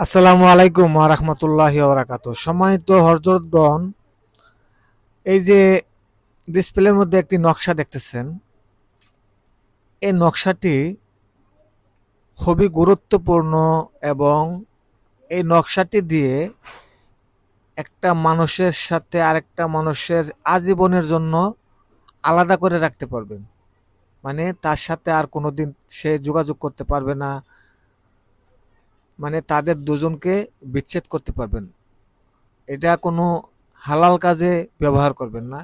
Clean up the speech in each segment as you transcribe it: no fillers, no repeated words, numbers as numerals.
আসসালামু আলাইকুম ওয়া রাহমাতুল্লাহি ওয়া বারাকাতুহু। সম্মানিত হযরতগণ, এই যে ডিসপ্লের মধ্যে একটি নকশা দেখতেছেন, এই নকশাটি খুবই গুরুত্বপূর্ণ এবং এই নকশাটি দিয়ে একটা মানুষের সাথে আরেকটা মানুষের আজীবনের জন্য আলাদা করে রাখতে পারবেন। মানে তার সাথে আর কোনোদিন সে যোগাযোগ করতে পারবে না, মানে তাদের দুজনকে বিচ্ছেদ করতে পারবেন। এটা কোনো হালাল কাজে ব্যবহার করবেন না।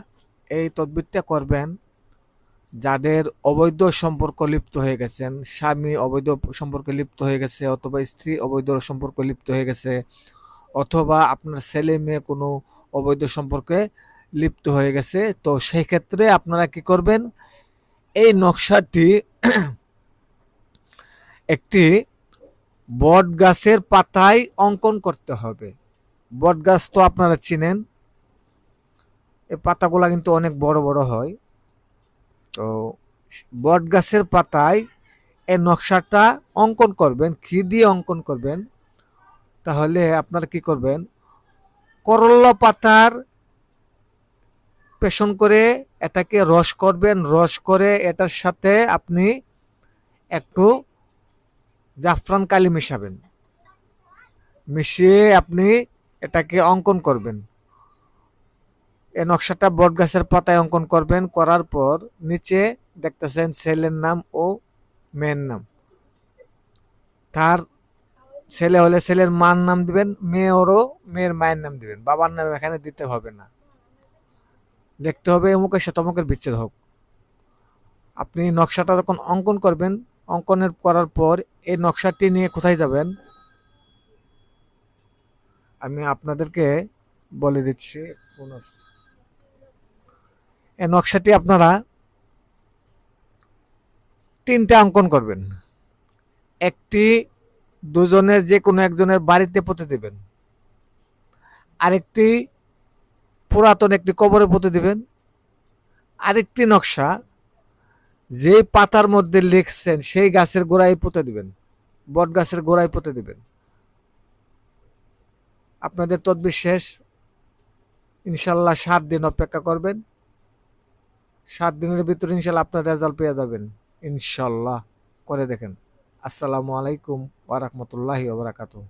এই তদবিরটা করবেন যাদের অবৈধ সম্পর্ক লিপ্ত হয়ে গেছেন, স্বামী অবৈধ সম্পর্কে লিপ্ত হয়ে গেছে অথবা স্ত্রী অবৈধ সম্পর্কে লিপ্ত হয়ে গেছে, অথবা আপনার ছেলে মেয়ে কোনো অবৈধ সম্পর্কে লিপ্ত হয়ে গেছে। তো সেই ক্ষেত্রে আপনারা কি করবেন, এই নকশাটি একটি বট গাছের পাতায় অঙ্কন করতে হবে। বট গাছ তো আপনারা চিনেন, এই পাতাগুলা কিন্তু অনেক বড় বড় হয়। তো বট গাছের পাতায় এই নকশাটা অঙ্কন করবেন। কি দিয়ে অঙ্কন করবেন? তাহলে আপনারা কি করবেন, করল্লা পাতার পেশন করে এটাকে রস করবেন। রস করে এটার সাথে আপনি একটু জাফরান কালি মিশাবেন। মিশিয়ে আপনি এটাকে অঙ্কন করবেন। এই নকশাটা বট গাছের পাতায় অঙ্কন করবেন। করার পর নিচে দেখতেছেন ছেলের নাম ও মেয়ের নাম। তার ছেলে হলে ছেলের মার নাম দিবেন, মেয়ে ওরও মেয়ের মায়ের নাম দিবেন। বাবার নাম এখানে দিতে হবে না। দেখতে হবে অমুকের সাথে অমুকের বিচ্ছেদ হোক। আপনি নকশাটা যখন অঙ্কন করবেন, অঙ্কনের করার পর এই নকশাটি নিয়ে কোথায় যাবেন আমি আপনাদেরকে বলে দিচ্ছি। এই নকশাটি আপনারা তিনটা অঙ্কন করবেন। একটি দুজনের যে কোনো একজনের বাড়িতে পুঁতে দিবেন, আরেকটি পুরাতন একটি কবরে পুঁতে দিবেন, আরেকটি নকশা যে পাতার মধ্যে লিখছেন সেই গাছের গোড়ায় পুঁতে দিবেন, বট গাছের গোড়ায় পুঁতে দিবেন। আপনাদের তদবির শেষ। ইনশাল্লাহ 7 দিন অপেক্ষা করবেন। 7 দিনের ভিতরে ইনশাল্লাহ আপনার রেজাল্ট পেয়ে যাবেন। ইনশাল্লাহ করে দেখেন। আসসালামু আলাইকুম ওয়া রাহমাতুল্লাহি ওয়া বারাকাতুহু।